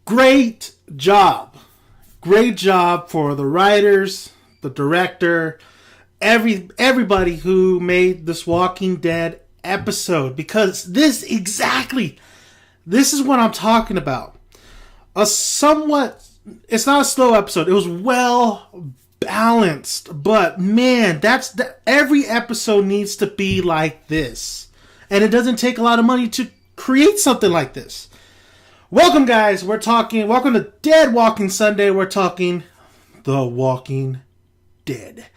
Great job. Great job for the writers, the director, everybody who made this Walking Dead episode, because this is what I'm talking about. It's not a slow episode. It was well balanced, but man, every episode needs to be like this. And it doesn't take a lot of money to create something like this. Welcome, guys. Welcome to Dead Walking Sunday. We're talking The Walking Dead.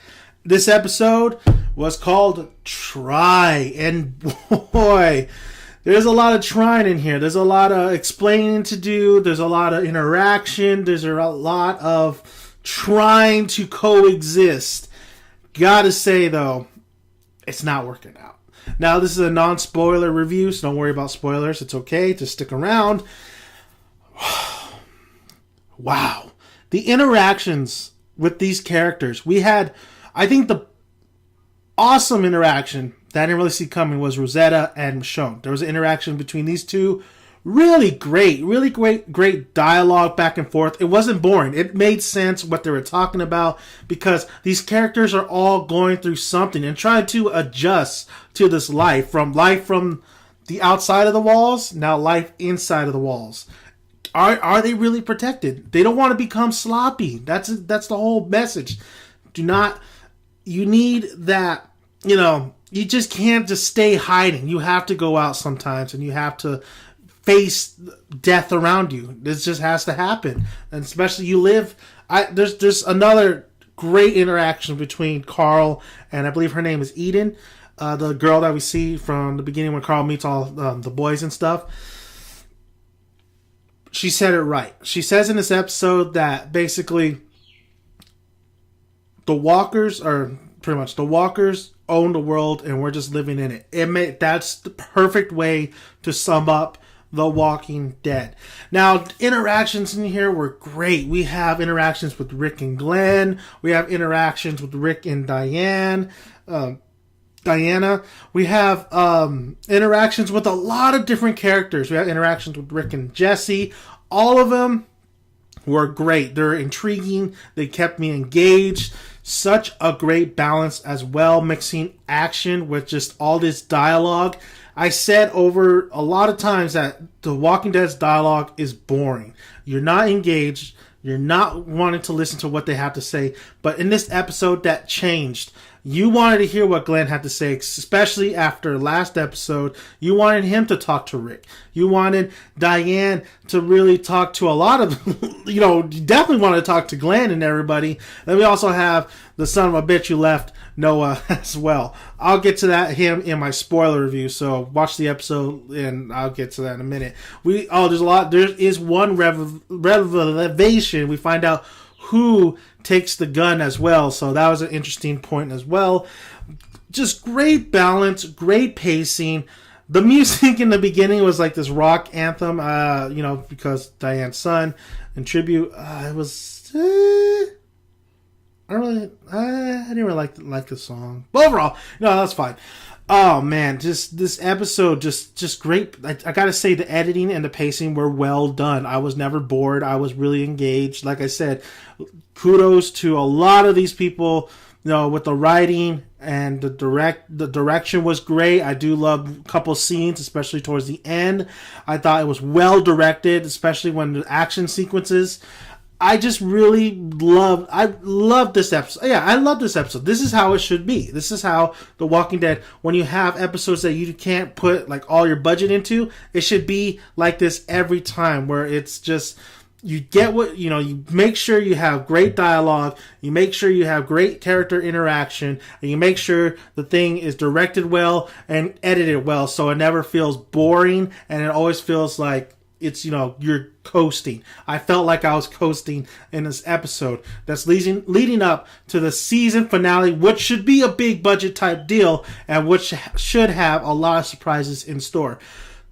This episode was called Try. And boy, there's a lot of trying in here. There's a lot of explaining to do. There's a lot of interaction. There's a lot of trying to coexist. Gotta say, though, it's not working out. Now, this is a non-spoiler review, so don't worry about spoilers. It's okay. Just stick around. Wow. The interactions with these characters. We had, I think the awesome interaction that I didn't really see coming was Rosetta and Michonne. There was an interaction between these two. Really great dialogue back and forth. It wasn't boring. It made sense what they were talking about because these characters are all going through something and trying to adjust to this life from the outside of the walls, now life inside of the walls. Are they really protected? They don't want to become sloppy. That's the whole message. You need that, you just can't just stay hiding. You have to go out sometimes and you have to face death around you. This just has to happen. And especially there's another great interaction between Carl and I believe her name is Eden, the girl that we see from the beginning when Carl meets all the boys and stuff. She said it right. She says in this episode that basically the walkers own the world and we're just living in it. That's the perfect way to sum up The Walking Dead. Now, interactions in here were great. We have interactions with Rick and Glenn. We have interactions with Rick and Diana. We have interactions with a lot of different characters. We have interactions with Rick and Jesse. All of them were great. They're intriguing. They kept me engaged. Such a great balance as well, mixing action with just all this dialogue. I said over a lot of times that The Walking Dead's dialogue is boring. You're not engaged. You're not wanting to listen to what they have to say. But in this episode, that changed. You wanted to hear what Glenn had to say, especially after last episode. You wanted him to talk to Rick. You wanted Diane to really talk to a lot of, you definitely wanted to talk to Glenn and everybody. Then we also have the son of a bitch who left, Noah, as well. I'll get to him in my spoiler review, so watch the episode and I'll get to that in a minute. There's a lot. There is one revelation. We find out who takes the gun as well, so that was an interesting point as well. Just great balance, great pacing. The music in the beginning was like this rock anthem, because Diane's son in tribute. It was I didn't really like the song, but overall, no, that's fine. Oh man, just this episode, just great. I gotta say, the editing and the pacing were well done. I was never bored. I was really engaged. Like I said, kudos to a lot of these people. With the writing and the direction was great. I do love a couple scenes, especially towards the end. I thought it was well directed, especially when the action sequences. I just really love this episode. Yeah, I love this episode. This is how it should be. This is how The Walking Dead, when you have episodes that you can't put like all your budget into, it should be like this every time, where it's just, you get what, you make sure you have great dialogue, you make sure you have great character interaction, and you make sure the thing is directed well and edited well, so it never feels boring and it always feels like it's, you're coasting. I felt like I was coasting in this episode. That's leading up to the season finale, which should be a big budget type deal and which should have a lot of surprises in store.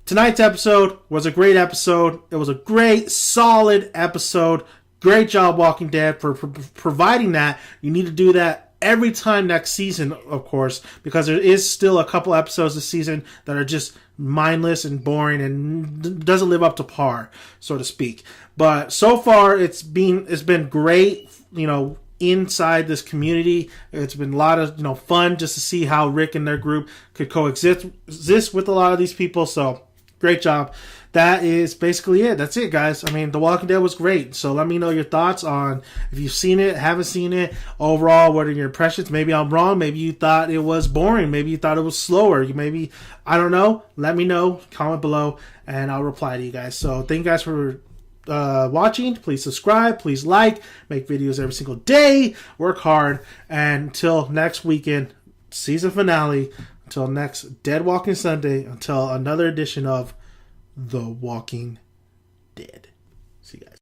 Tonight's episode was a great episode. It was a great, solid episode. Great job, Walking Dead, for providing that. You need to do that every time next season, of course, because there is still a couple episodes this season that are just mindless and boring and doesn't live up to par, so to speak. But so far, it's been great, inside this community. It's been a lot of fun just to see how Rick and their group could coexist with a lot of these people. So great job. That is basically it. That's it, guys. I mean, The Walking Dead was great. So let me know your thoughts on if you've seen it, haven't seen it. Overall, what are your impressions? Maybe I'm wrong. Maybe you thought it was boring. Maybe you thought it was slower. I don't know. Let me know. Comment below, and I'll reply to you guys. So thank you guys for watching. Please subscribe. Please like. Make videos every single day. Work hard. And until next weekend, season finale. Until next Dead Walking Sunday. Until another edition of The Walking Dead. See you guys.